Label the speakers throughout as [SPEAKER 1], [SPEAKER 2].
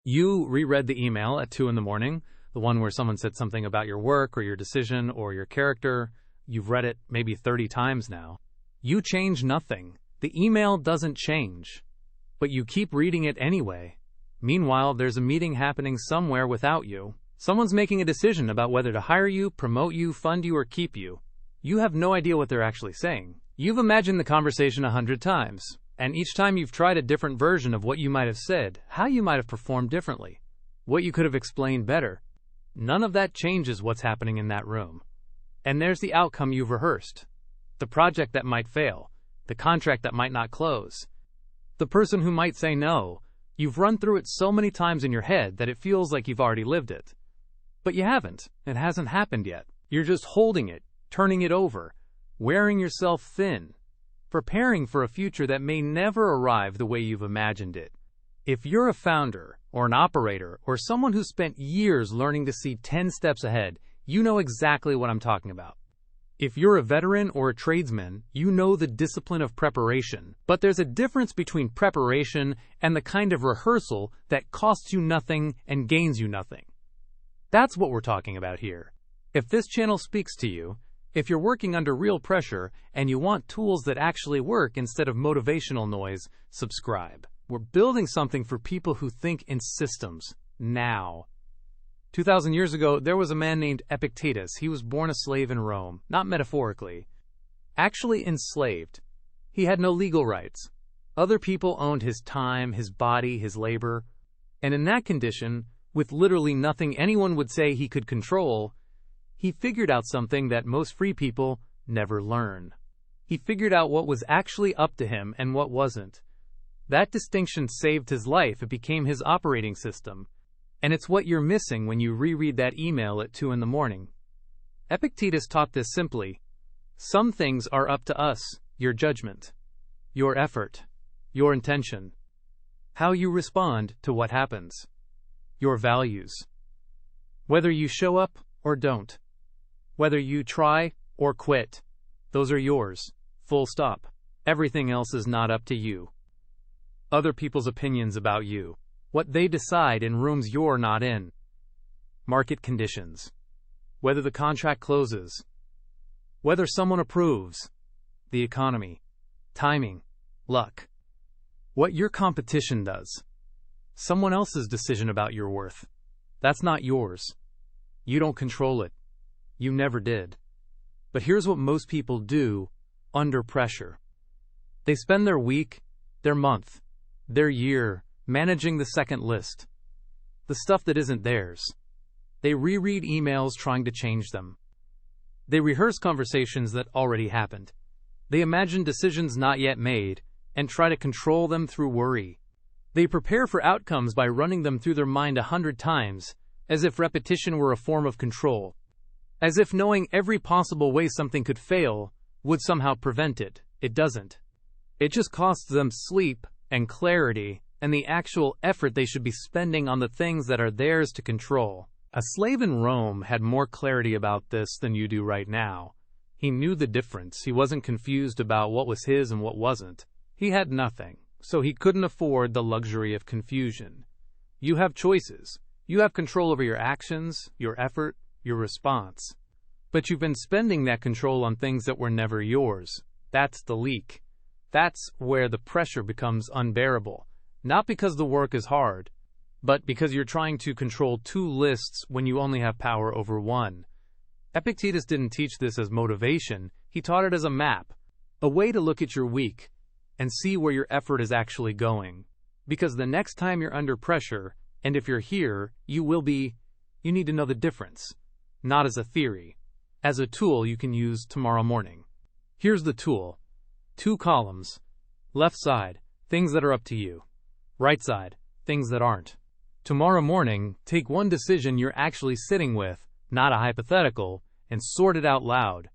[SPEAKER 1] You reread the email at 2 in the morning, the one where someone said something about your work or your decision or your character. You've read it maybe 30 times now. You change nothing. The email doesn't change. But you keep reading it anyway. Meanwhile, there's a meeting happening somewhere without you. Someone's making a decision about whether to hire you, promote you, fund you, or keep you. You have no idea what they're actually saying. You've imagined the conversation 100 times, and each time you've tried a different version of what you might have said, how you might have performed differently, what you could have explained better. None of that changes what's happening in that room. And there's the outcome you've rehearsed. The project that might fail, the contract that might not close, the person who might say no. You've run through it so many times in your head that it feels like you've already lived it. But you haven't. It hasn't happened yet. You're just holding it, turning it over, wearing yourself thin, preparing for a future that may never arrive the way you've imagined it. If you're a founder, or an operator, or someone who spent years learning to see 10 steps ahead, you know exactly what I'm talking about. If you're a veteran or a tradesman, you know the discipline of preparation. But there's a difference between preparation and the kind of rehearsal that costs you nothing and gains you nothing. That's what we're talking about here. If this channel speaks to you, if you're working under real pressure and you want tools that actually work instead of motivational noise, subscribe. We're building something for people who think in systems, now. 2,000 years ago, there was a man named Epictetus. He was born a slave in Rome, not metaphorically. Actually enslaved. He had no legal rights. Other people owned his time, his body, his labor. And in that condition, with literally nothing anyone would say he could control, he figured out something that most free people never learn. He figured out what was actually up to him and what wasn't. That distinction saved his life. It became his operating system. And it's what you're missing when you reread that email at 2 in the morning. Epictetus taught this simply. Some things are up to us, your judgment, your effort, your intention, how you respond to what happens, your values. Whether you show up or don't, whether you try or quit, those are yours, full stop. Everything else is not up to you. Other people's opinions about you. What they decide in rooms you're not in. Market conditions. Whether the contract closes. Whether someone approves. The economy. Timing. Luck. What your competition does. Someone else's decision about your worth. That's not yours. You don't control it. You never did. But here's what most people do under pressure. They spend their week, their month, their year, managing the second list, the stuff that isn't theirs. They reread emails trying to change them. They rehearse conversations that already happened. They imagine decisions not yet made and try to control them through worry. They prepare for outcomes by running them through their mind 100 times, as if repetition were a form of control. As if knowing every possible way something could fail would somehow prevent it. It doesn't. It just costs them sleep and clarity and the actual effort they should be spending on the things that are theirs to control. A slave in Rome had more clarity about this than you do right now. He knew the difference. He wasn't confused about what was his and what wasn't. He had nothing, so he couldn't afford the luxury of confusion. You have choices. You have control over your actions, your effort, your response. But you've been spending that control on things that were never yours. That's the leak. That's where the pressure becomes unbearable. Not because the work is hard, but because you're trying to control 2 lists when you only have power over 1. Epictetus didn't teach this as motivation. He taught it as a map, a way to look at your week and see where your effort is actually going. Because the next time you're under pressure, and if you're here, you will be, you need to know the difference. Not as a theory, as a tool you can use tomorrow morning. Here's the tool. 2 columns. Left side, things that are up to you. Right side, things that aren't. Tomorrow morning, take one decision you're actually sitting with, not a hypothetical, and sort it out loud.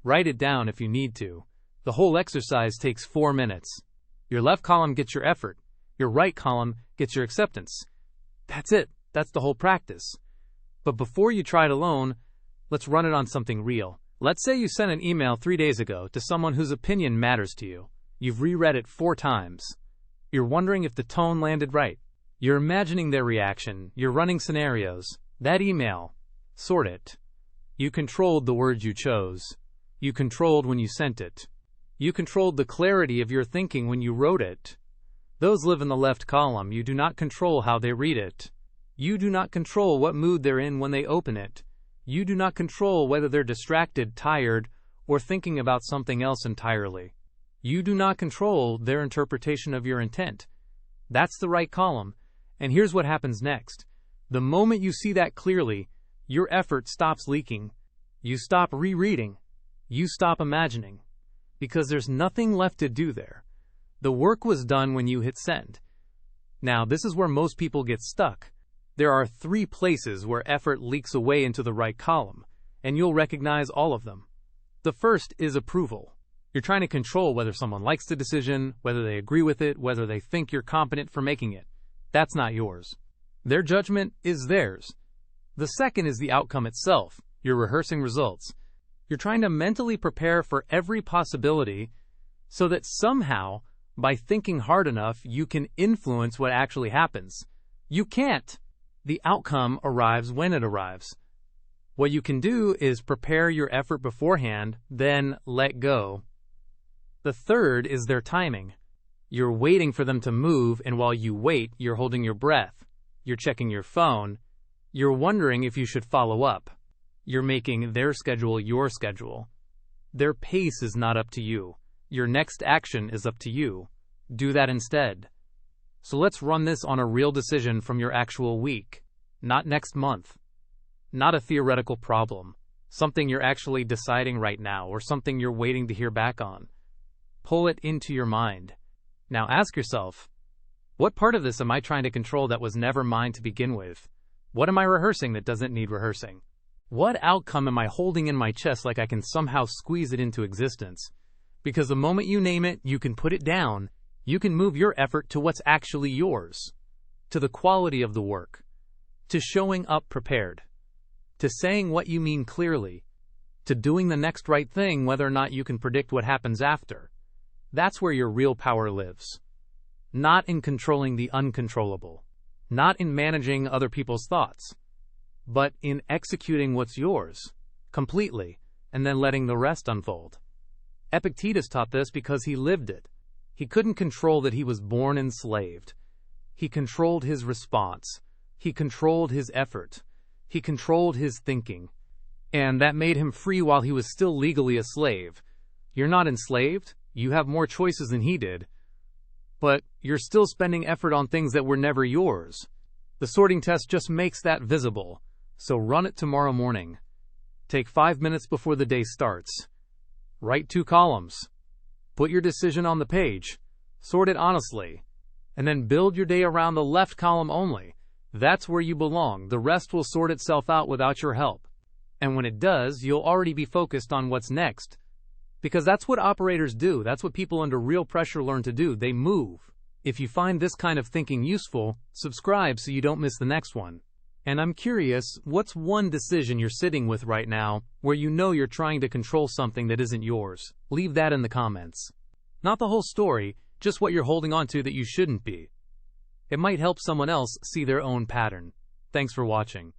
[SPEAKER 1] Write it down if you need to. The whole exercise takes 4 minutes. Your left column gets your effort. Your right column gets your acceptance. That's it. That's the whole practice. But before you try it alone, let's run it on something real. Let's say you sent an email 3 days ago to someone whose opinion matters to you. You've reread it 4 times. You're wondering if the tone landed right. You're imagining their reaction. You're running scenarios. That email. Sort it. You controlled the words you chose. You controlled when you sent it. You controlled the clarity of your thinking when you wrote it. Those live in the left column. You do not control how they read it. You do not control what mood they're in when they open it. You do not control whether they're distracted, tired, or thinking about something else entirely. You do not control their interpretation of your intent. That's the right column. And here's what happens next. The moment you see that clearly, your effort stops leaking. You stop rereading. You stop imagining. Because there's nothing left to do there. The work was done when you hit send. Now, this is where most people get stuck. There are 3 places where effort leaks away into the right column, and you'll recognize all of them. The first is approval. You're trying to control whether someone likes the decision, whether they agree with it, whether they think you're competent for making it. That's not yours. Their judgment is theirs. The second is the outcome itself. You're rehearsing results. You're trying to mentally prepare for every possibility so that somehow, by thinking hard enough, you can influence what actually happens. You can't. The outcome arrives when it arrives. What you can do is prepare your effort beforehand, then let go. The third is their timing. You're waiting for them to move, and while you wait, you're holding your breath. You're checking your phone. You're wondering if you should follow up. You're making their schedule your schedule. Their pace is not up to you. Your next action is up to you. Do that instead. So let's run this on a real decision from your actual week, not next month. Not a theoretical problem, something you're actually deciding right now or something you're waiting to hear back on. Pull it into your mind. Now ask yourself, what part of this am I trying to control that was never mine to begin with? What am I rehearsing that doesn't need rehearsing? What outcome am I holding in my chest like I can somehow squeeze it into existence? Because the moment you name it, you can put it down. You can move your effort to what's actually yours, to the quality of the work, to showing up prepared, to saying what you mean clearly, to doing the next right thing whether or not you can predict what happens after. That's where your real power lives. Not in controlling the uncontrollable, not in managing other people's thoughts, but in executing what's yours, completely, and then letting the rest unfold. Epictetus taught this because he lived it. He couldn't control that he was born enslaved. He controlled his response. He controlled his effort. He controlled his thinking. And that made him free while he was still legally a slave. You're not enslaved. You have more choices than he did. But you're still spending effort on things that were never yours. The sorting test just makes that visible. So run it tomorrow morning. Take 5 minutes before the day starts. Write 2 columns. Put your decision on the page. Sort it honestly. And then build your day around the left column only. That's where you belong. The rest will sort itself out without your help. And when it does, you'll already be focused on what's next. Because that's what operators do. That's what people under real pressure learn to do. They move. If you find this kind of thinking useful, subscribe so you don't miss the next one. And I'm curious, what's one decision you're sitting with right now where you know you're trying to control something that isn't yours? Leave that in the comments. Not the whole story, just what you're holding on to that you shouldn't be. It might help someone else see their own pattern. Thanks for watching.